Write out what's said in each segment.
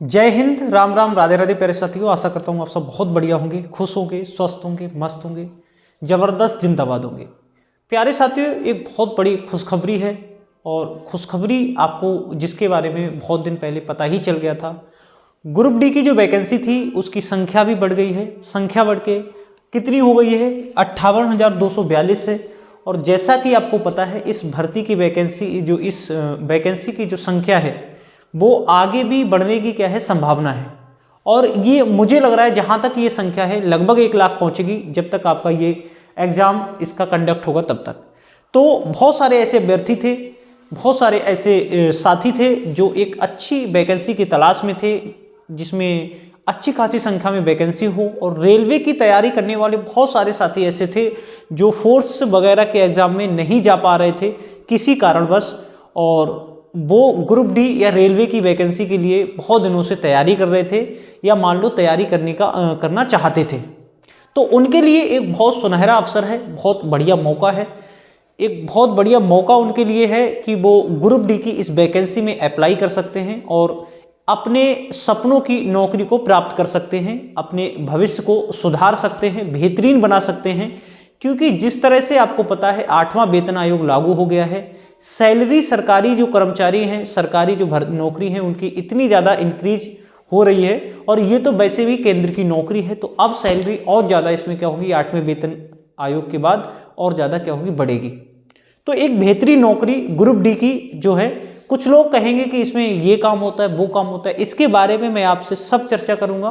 जय हिंद, राम राम, राधे राधे प्यारे साथियों। आशा करता हूँ आप सब बहुत बढ़िया होंगे, खुश होंगे, स्वस्थ होंगे, मस्त होंगे, ज़बरदस्त जिंदाबाद होंगे। प्यारे साथियों, एक बहुत बड़ी खुशखबरी है और खुशखबरी आपको जिसके बारे में बहुत दिन पहले पता ही चल गया था। ग्रुप डी की जो वैकेंसी थी उसकी संख्या भी बढ़ गई है। संख्या बढ़ के कितनी हो गई है? 58,242 है। और जैसा कि आपको पता है इस भर्ती की वैकेंसी की जो संख्या है वो आगे भी बढ़ने की क्या है संभावना है। और ये मुझे लग रहा है जहाँ तक ये संख्या है लगभग 1 लाख पहुँचेगी जब तक आपका ये एग्ज़ाम इसका कंडक्ट होगा तब तक। तो बहुत सारे ऐसे अभ्यर्थी थे, बहुत सारे ऐसे साथी थे जो एक अच्छी वैकेंसी की तलाश में थे जिसमें अच्छी खासी संख्या में वैकेंसी हो। और रेलवे की तैयारी करने वाले बहुत सारे साथी ऐसे थे जो फोर्स वगैरह के एग्ज़ाम में नहीं जा पा रहे थे किसी कारणवश, और वो ग्रुप डी या रेलवे की वैकेंसी के लिए बहुत दिनों से तैयारी कर रहे थे या मान लो तैयारी करना चाहते थे। तो उनके लिए एक बहुत सुनहरा अवसर है, बहुत बढ़िया मौका है। एक बहुत बढ़िया मौका उनके लिए है कि वो ग्रुप डी की इस वैकेंसी में अप्लाई कर सकते हैं और अपने सपनों की नौकरी को प्राप्त कर सकते हैं, अपने भविष्य को सुधार सकते हैं, बेहतरीन बना सकते हैं। क्योंकि जिस तरह से आपको पता है 8वां वेतन आयोग लागू हो गया है, सैलरी सरकारी जो कर्मचारी हैं, सरकारी जो नौकरी है उनकी इतनी ज़्यादा इंक्रीज हो रही है। और ये तो वैसे भी केंद्र की नौकरी है, तो अब सैलरी और ज़्यादा इसमें क्या होगी 8वें वेतन आयोग के बाद और ज़्यादा क्या होगी बढ़ेगी। तो एक बेहतरीन नौकरी ग्रुप डी की जो है, कुछ लोग कहेंगे कि इसमें ये काम होता है वो काम होता है, इसके बारे में मैं आपसे सब चर्चा करूंगा।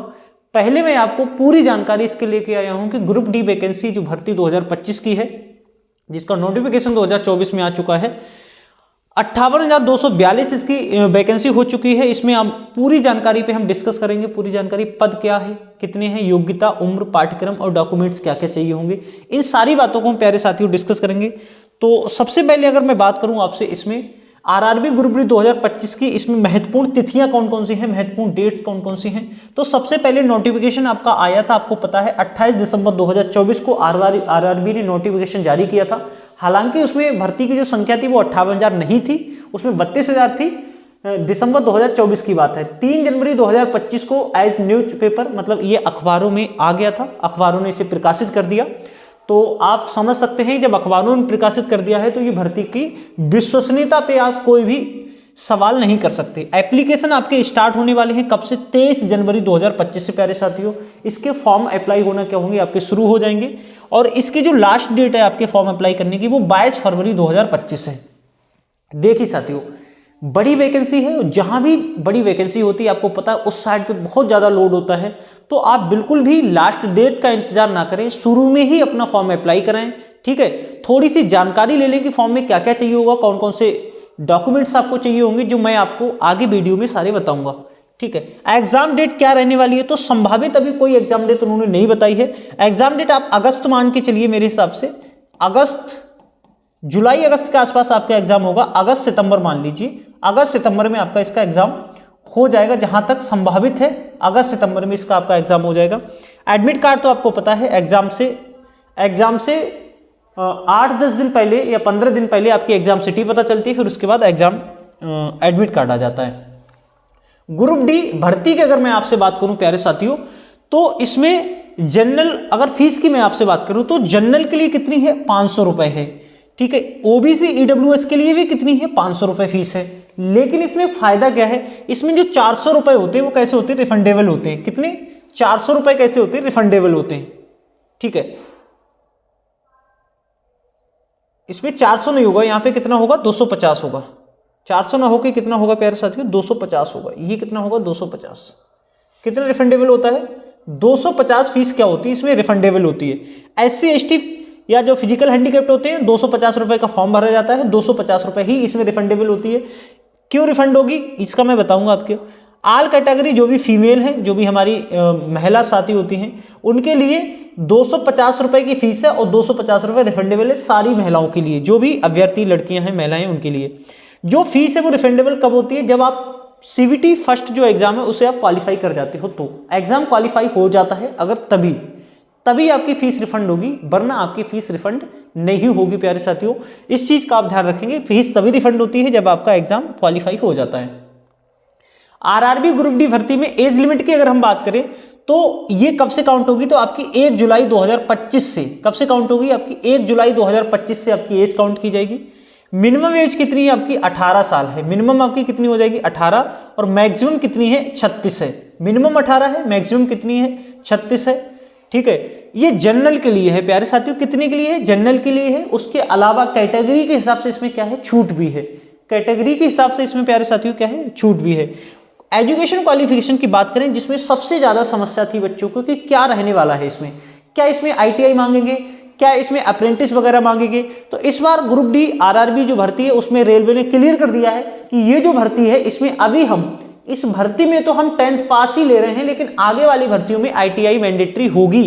पहले मैं आपको पूरी जानकारी इसके लेके आया हूं कि ग्रुप डी वैकेंसी जो भर्ती 2025 की है जिसका नोटिफिकेशन 2024 में आ चुका है, 58,242 इसकी वैकेंसी हो चुकी है। इसमें हम पूरी जानकारी पे हम डिस्कस करेंगे। पूरी जानकारी, पद क्या है, कितने हैं, योग्यता, उम्र, पाठ्यक्रम और डॉक्यूमेंट्स क्या क्या चाहिए होंगे, इन सारी बातों को हम प्यारे साथियों डिस्कस करेंगे। तो सबसे पहले अगर मैं बात करूं आपसे इसमें आरआरबी ग्रुप डी 2025 की, इसमें महत्वपूर्ण तिथियां कौन कौन सी हैं, महत्वपूर्ण डेट्स कौन कौन सी हैं। तो सबसे पहले नोटिफिकेशन आपका आया था, आपको पता है 28 दिसंबर 2024 को आरआरबी ने नोटिफिकेशन जारी किया था। हालांकि उसमें भर्ती की जो संख्या थी वो 58,000 नहीं थी, उसमें 32,000 थी। दिसंबर 2024 की बात है। 3 जनवरी 2025 को एज न्यूज़पेपर, मतलब ये अखबारों में आ गया था, अखबारों ने इसे प्रकाशित कर दिया। तो आप समझ सकते हैं जब अखबारों ने प्रकाशित कर दिया है तो ये भर्ती की विश्वसनीयता पे आप कोई भी सवाल नहीं कर सकते। एप्लीकेशन आपके स्टार्ट होने वाले हैं कब से? 23 जनवरी 2025 से प्यारे साथियों। इसके फॉर्म अप्लाई होना क्या होंगे आपके शुरू हो जाएंगे। और इसकी जो लास्ट डेट है आपके फॉर्म अप्लाई करने की वो 22 फरवरी 2025 है। देखिए साथियों, बड़ी वैकेंसी है, जहां भी बड़ी वैकेंसी होती है आपको पता है उस साइड पे बहुत ज़्यादा लोड होता है। तो आप बिल्कुल भी लास्ट डेट का इंतजार ना करें, शुरू में ही अपना फॉर्म अप्लाई कराएं। ठीक है, थोड़ी सी जानकारी ले लें कि फॉर्म में क्या क्या चाहिए होगा, कौन कौन से डॉक्यूमेंट्स आपको चाहिए होंगे, जो मैं आपको आगे वीडियो में सारे बताऊंगा। ठीक है, एग्जाम डेट क्या रहने वाली है? तो संभावित अभी कोई एग्जाम डेट उन्होंने नहीं बताई है। एग्जाम डेट आप अगस्त मान के चलिए, मेरे हिसाब से अगस्त, जुलाई अगस्त के आसपास आपका एग्जाम होगा। अगस्त सितंबर मान लीजिए, अगस्त सितंबर में आपका इसका एग्जाम हो जाएगा, जहां तक संभावित है अगस्त सितंबर में इसका आपका एग्जाम हो जाएगा। एडमिट कार्ड तो आपको पता है एग्जाम से 8-10 दिन पहले या 15 दिन पहले आपकी एग्जाम सिटी पता चलती है, फिर उसके बाद एग्जाम एडमिट कार्ड आ जाता है। ग्रुप डी भर्ती की अगर मैं आपसे बात करूं प्यारे साथियों, तो इसमें जनरल, अगर फीस की मैं आपसे बात करूं तो जनरल के लिए कितनी है? 500 रुपए है। ठीक है, ओबीसी ईडब्ल्यूएस के लिए भी कितनी है? 500 रुपए फीस है। लेकिन इसमें फायदा क्या है? इसमें जो 400 रुपए होते हैं वो कैसे होते हैं? रिफंडेबल होते हैं। कितने? 400 रुपए कैसे होते हैं? रिफंडेबल होते हैं। ठीक है, इसमें 400 नहीं होगा, यहां पे कितना होगा? 250 होगा। 400 ना होकर कितना होगा प्यारे साथियों? 250 होगा। ये कितना होगा? 250। कितना रिफंडेबल होता है? 250 फीस क्या होती है इसमें? रिफंडेबल होती है। SC ST या जो फिजिकल हैंडीकैप्ड होते हैं 250 रुपए का फॉर्म भरा जाता है, 250 रुपए ही इसमें रिफंडेबल होती है। क्यों रिफंड होगी इसका मैं बताऊंगा आपके। ऑल कैटेगरी जो भी फीमेल हैं, जो भी हमारी महिला साथी होती हैं, उनके लिए 250 रुपए की फीस है और 250 रुपए रिफंडेबल है सारी महिलाओं के लिए। जो भी अभ्यर्थी लड़कियां हैं, महिलाएं, उनके लिए जो फीस है वो रिफंडेबल कब होती है? जब आप CVT फर्स्ट जो एग्जाम है उसे आप क्वालिफाई कर जाते हो, तो एग्जाम क्वालिफाई हो जाता है अगर तभी आपकी फीस रिफंड होगी, वरना आपकी फीस रिफंड नहीं होगी प्यारे साथियों। इस चीज का आप ध्यान रखेंगे, फीस तभी रिफंड होती है जब आपका एग्जाम क्वालिफाई हो जाता है। आरआरबी ग्रुप डी भर्ती में एज लिमिट की अगर हम बात करें तो ये कब से काउंट होगी, तो आपकी 1 जुलाई 2025 से, कब से काउंट होगी, आपकी 1 जुलाई 2025 से आपकी एज काउंट की जाएगी। मिनिमम एज कितनी है आपकी, 18 साल है। मिनिमम आपकी कितनी हो जाएगी, 18, और मैक्सिमम कितनी है, 36 है। मिनिमम 18 है, मैक्सिमम कितनी है, 36 है। ठीक है, ये जनरल के लिए है प्यारे साथियों, कितने के लिए है, जनरल के लिए है। उसके अलावा कैटेगरी के हिसाब से इसमें क्या है, छूट भी है। कैटेगरी के हिसाब से इसमें प्यारे साथियों क्या है, छूट भी है। एजुकेशन क्वालिफिकेशन की बात करें, जिसमें सबसे ज्यादा समस्या थी बच्चों को कि क्या रहने वाला है इसमें, क्या इसमें ITI मांगेंगे, क्या इसमें अप्रेंटिस वगैरह मांगेंगे। तो इस बार ग्रुप डी आरआरबी जो भर्ती है उसमें रेलवे ने क्लियर कर दिया है कि ये जो भर्ती है इसमें अभी हम इस भर्ती में तो हम 10th पास ही ले रहे हैं, लेकिन आगे वाली भर्तियों में ITI मैंडेटरी होगी,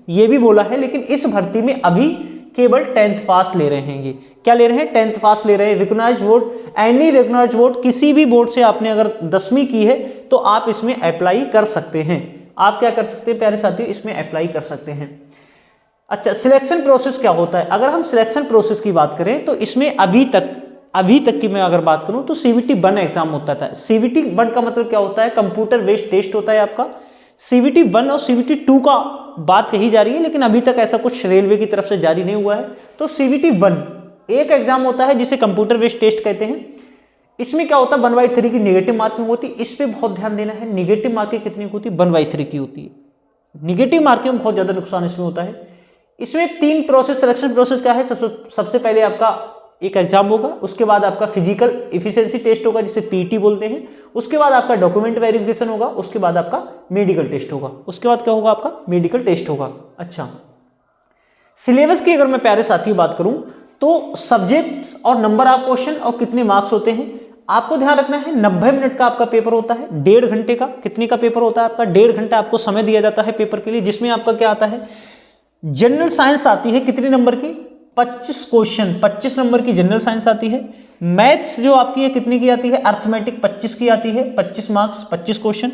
ये भी बोला है। लेकिन इस भर्ती में अभी केवल 10th पास ले रहे हैं। ये क्या ले रहे हैं, 10th पास ले रहे हैं। Recognised board, any recognised board, किसी भी बोर्ड से आपने अगर 10वीं की है तो आप इसमें अप्लाई कर सकते हैं। आप क्या कर सकते हैं प्यारे साथियों, इसमें अप्लाई कर सकते हैं। अच्छा, सिलेक्शन प्रोसेस क्या होता है, अगर हम सिलेक्शन प्रोसेस की बात करें तो इसमें अभी तक की मैं अगर बात करूं तो CVT 1 एग्जाम होता था। CVT 1 का मतलब क्या होता है, कंप्यूटर बेस्ड टेस्ट होता है आपका। CVT 1 और CVT 2 का बात कही जा रही है, लेकिन अभी तक ऐसा कुछ रेलवे की तरफ से जारी नहीं हुआ है। तो CVT 1 एक एग्जाम होता है जिसे कंप्यूटर बेस्ड टेस्ट कहते हैं। इसमें क्या होता है, 1/3 की नेगेटिव मार्किंग होती है। इस पे बहुत ध्यान देना है, नेगेटिव मार्किंग कितनी होती है, 1/3 की होती है। नेगेटिव मार्किंग में बहुत ज्यादा नुकसान इसमें होता है। इसमें 3 प्रोसेस, सिलेक्शन प्रोसेस क्या है, सबसे पहले आपका एक एग्जाम होगा, उसके बाद आपका फिजिकल एफिशिएंसी टेस्ट होगा जिसे PET बोलते हैं, उसके बाद आपका डॉक्यूमेंट वेरिफिकेशन होगा, उसके बाद आपका मेडिकल टेस्ट होगा। उसके बाद क्या होगा, आपका मेडिकल टेस्ट होगा। अच्छा, सिलेबस की अगर मैं प्यारे साथियों बात करूं तो सब्जेक्ट और नंबर ऑफ क्वेश्चन और कितने मार्क्स होते हैं, आपको ध्यान रखना है। 90 मिनट का आपका पेपर होता है, 1.5 घंटे का। कितने का पेपर होता है आपका, 1.5 घंटा आपको समय दिया जाता है पेपर के लिए, जिसमें आपका क्या आता है, जनरल साइंस आती है कितने नंबर की, 25 क्वेश्चन, 25 नंबर की जनरल साइंस आती है। मैथ्स जो आपकी है कितनी की आती है, अर्थमेटिक 25 की आती है, 25 marks, 25 question.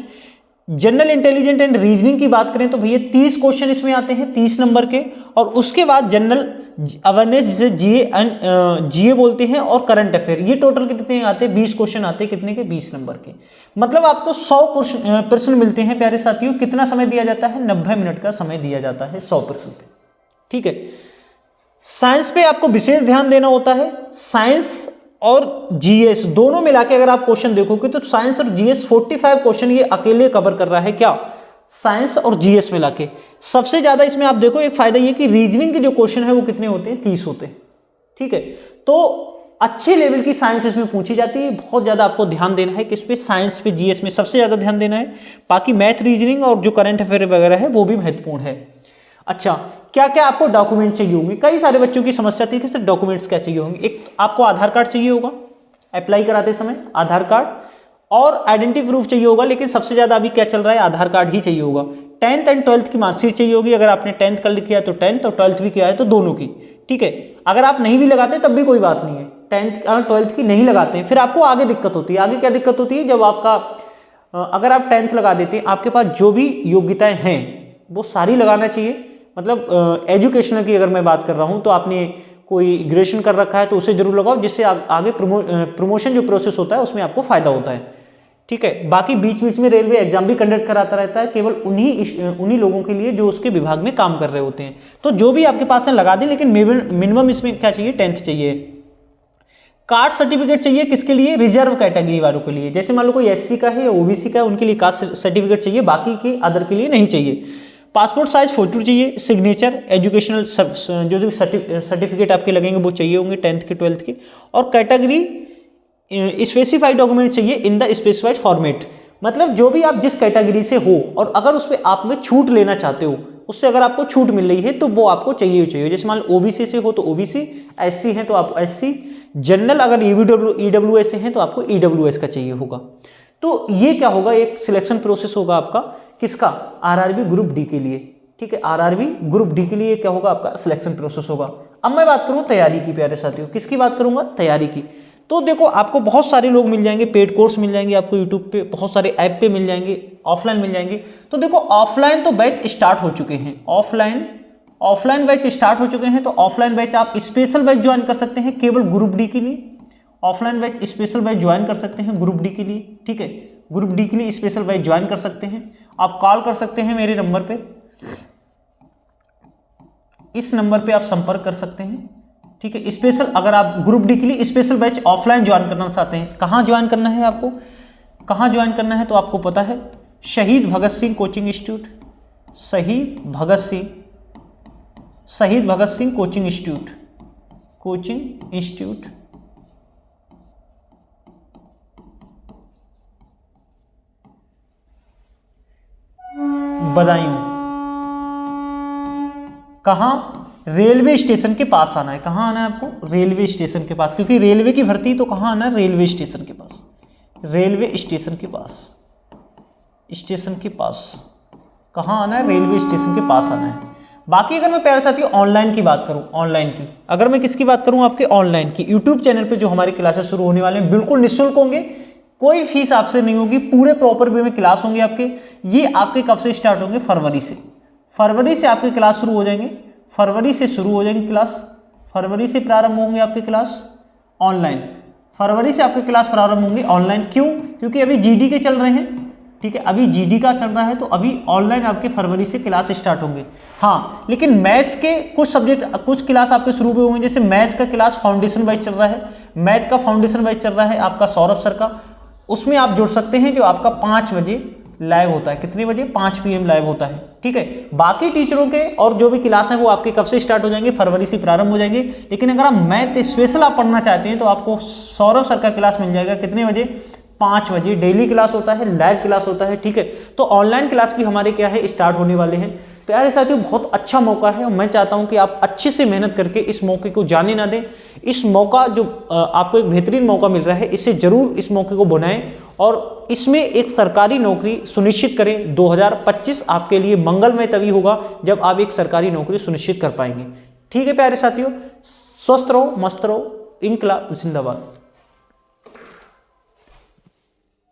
General intelligent and reasoning की बात करें तो भैया 30 क्वेश्चन इसमें आते हैं, 30 नंबर के। और उसके बाद जनरल अवेयरनेस जिसे GA बोलते हैं, और करंट अफेयर, ये टोटल कितने आते हैं, 20 क्वेश्चन आते हैं, कितने के, 20 नंबर के। मतलब आपको 100 प्रश्न मिलते हैं प्यारे साथियों। कितना समय दिया जाता है, 90 मिनट का समय दिया जाता है 100 प्रश्न पे। ठीक है, साइंस पे आपको विशेष ध्यान देना होता है। साइंस और GS दोनों मिला के अगर आप क्वेश्चन देखोगे तो साइंस और GS 45 क्वेश्चन ये अकेले कवर कर रहा है। क्या, साइंस और GS मिला के। सबसे ज्यादा इसमें आप देखो एक फायदा ये कि रीजनिंग के जो क्वेश्चन है वो कितने होते हैं, 30 होते हैं। ठीक है, तो अच्छे लेवल की साइंस इसमें पूछी जाती है। बहुत ज्यादा आपको ध्यान देना है किस पे, साइंस पे, GS में सबसे ज्यादा ध्यान देना है। बाकी मैथ, रीजनिंग और जो करंट अफेयर वगैरह है वो भी महत्वपूर्ण है। अच्छा, क्या क्या आपको डॉक्यूमेंट चाहिए होंगे, कई सारे बच्चों की समस्या थी कि सर डॉक्यूमेंट्स क्या चाहिए होंगे। एक आपको आधार कार्ड चाहिए होगा, अप्लाई कराते समय आधार कार्ड और आइडेंटिटी प्रूफ चाहिए होगा, लेकिन सबसे ज्यादा अभी क्या चल रहा है, आधार कार्ड ही चाहिए होगा। 10th एंड 12th की मार्कशीट चाहिए होगी। अगर आपने 10th कर लिखी है तो 10th, और 12th भी किया है तो दोनों की। ठीक है, अगर आप नहीं भी लगाते तब भी कोई बात नहीं है, 10th और 12th की नहीं लगाते हैं, फिर आपको आगे दिक्कत होती है। आगे क्या दिक्कत होती है, जब आपका अगर आप 10th लगा देते हैं, आपके पास जो भी योग्यताएं हैं वो सारी लगाना चाहिए। मतलब एजुकेशनल की अगर मैं बात कर रहा हूं तो आपने कोई ग्रेजुएशन कर रखा है तो उसे जरूर लगाओ, जिससे आगे प्रमोशन जो प्रोसेस होता है उसमें आपको फायदा होता है। ठीक है, बाकी बीच बीच में रेलवे एग्जाम भी कंडक्ट कराता रहता है, केवल उन्हीं लोगों के लिए जो उसके विभाग में काम कर रहे होते हैं। तो जो भी आपके पास है लगा दें, लेकिन मिनिमम इसमें क्या चाहिए, 10th चाहिए। कास्ट सर्टिफिकेट चाहिए किसके लिए, रिजर्व कैटेगरी वालों के लिए। जैसे मान लो कोई SC का है या OBC का है, उनके लिए कास्ट सर्टिफिकेट चाहिए, बाकी के अदर के लिए नहीं चाहिए। पासपोर्ट साइज फोटो चाहिए, सिग्नेचर, एजुकेशनल जो भी सर्टिफिकेट आपके लगेंगे वो चाहिए होंगे 10th के 12th के। और कैटेगरी स्पेसिफाइड डॉक्यूमेंट चाहिए इन द स्पेसिफाइड फॉर्मेट। मतलब जो भी आप जिस कैटेगरी से हो और अगर उस पर आप में छूट लेना चाहते हो, उससे अगर आपको छूट मिल रही है तो वो आपको चाहिए चाहिए। जैसे मान लो OBC से हो तो OBC, SC है तो आप SC, जनरल अगर EWS से हैं तो आपको EWS का चाहिए होगा। तो ये क्या होगा, एक सिलेक्शन प्रोसेस होगा आपका, किसका, RRB ग्रुप डी के लिए। ठीक है, RRB ग्रुप डी के लिए क्या होगा, आपका सिलेक्शन प्रोसेस होगा। अब मैं बात करूं तैयारी की प्यारे साथियों, किसकी बात करूंगा, तैयारी की। तो देखो आपको बहुत सारे लोग मिल जाएंगे, पेड कोर्स मिल जाएंगे आपको यूट्यूब पे, बहुत सारे ऐप पे मिल जाएंगे, ऑफलाइन मिल जाएंगे। तो देखो ऑफलाइन तो बैच स्टार्ट हो चुके हैं, ऑफलाइन बैच स्टार्ट हो चुके हैं। तो ऑफलाइन बैच आप स्पेशल बैच ज्वाइन कर सकते हैं केवल ग्रुप डी के लिए। Offline batch special batch join कर सकते हैं ग्रुप डी के लिए। ठीक है, ग्रुप डी के लिए स्पेशल बैच ज्वाइन कर सकते हैं। आप कॉल कर सकते हैं मेरे नंबर पे, इस नंबर पे आप संपर्क कर सकते हैं, ठीक है। स्पेशल अगर आप ग्रुप डी के लिए स्पेशल बैच ऑफलाइन ज्वाइन करना चाहते हैं, कहाँ ज्वाइन करना है आपको, कहाँ ज्वाइन करना है, तो आपको पता है शहीद भगत सिंह कोचिंग इंस्टीट्यूट, शहीद भगत सिंह कोचिंग इंस्टीट्यूट बदायूं। कहाँ, रेलवे स्टेशन के पास आना है। कहाँ आना है आपको, रेलवे स्टेशन के पास, क्योंकि रेलवे की भर्ती तो कहाँ आना है, रेलवे स्टेशन के पास, रेलवे स्टेशन के पास, स्टेशन के पास कहाँ आना है, रेलवे स्टेशन के पास आना है। बाकी अगर मैं प्यारे साथियों ऑनलाइन की बात करूं, ऑनलाइन की अगर मैं किसकी बात करूं, आपके ऑनलाइन की यूट्यूब चैनल पे जो हमारे क्लासेस शुरू होने वाले हैं बिल्कुल निःशुल्क होंगे, कोई फीस आपसे नहीं होगी, पूरे प्रॉपर वे में क्लास होंगे आपके। ये आपके कब से स्टार्ट होंगे, फरवरी से, फरवरी से आपके क्लास शुरू हो जाएंगे, फरवरी से शुरू हो जाएंगे क्लास, फरवरी से प्रारंभ होंगे आपके क्लास ऑनलाइन, फरवरी से आपके क्लास प्रारंभ होंगे ऑनलाइन। क्यों, क्योंकि अभी जीडी के चल रहे हैं, ठीक है, अभी जीडी का चल रहा है, तो अभी ऑनलाइन आपके फरवरी से क्लास स्टार्ट होंगे। हाँ, लेकिन मैथ्स के कुछ सब्जेक्ट, कुछ क्लास आपके शुरू हुए होंगे, जैसे मैथ्स का क्लास फाउंडेशन वाइज चल रहा है, मैथ का फाउंडेशन वाइज चल रहा है आपका सौरभ सर का, उसमें आप जुड़ सकते हैं, जो आपका 5 बजे लाइव होता है। कितने बजे, 5 PM लाइव होता है, ठीक है। बाकी टीचरों के और जो भी क्लास है वो आपके कब से स्टार्ट हो जाएंगे, फरवरी से प्रारंभ हो जाएंगे। लेकिन अगर आप मैथ स्पेशल आप पढ़ना चाहते हैं तो आपको सौरभ सर का क्लास मिल जाएगा, कितने बजे, 5 बजे डेली क्लास होता है, लाइव क्लास होता है, ठीक है। तो ऑनलाइन क्लास भी हमारे क्या है, स्टार्ट होने वाले हैं। प्यारे साथियों, बहुत अच्छा मौका है और मैं चाहता हूं कि आप अच्छे से मेहनत करके इस मौके को जाने ना दें। इस मौका जो आपको एक बेहतरीन मौका मिल रहा है, इससे जरूर इस मौके को बनाएं और इसमें एक सरकारी नौकरी सुनिश्चित करें। 2025 आपके लिए मंगलमय तभी होगा जब आप एक सरकारी नौकरी सुनिश्चित कर पाएंगे, ठीक है। प्यारे साथियों, स्वस्थ रहो, मस्त रहो, इंकलाब जिंदाबाद।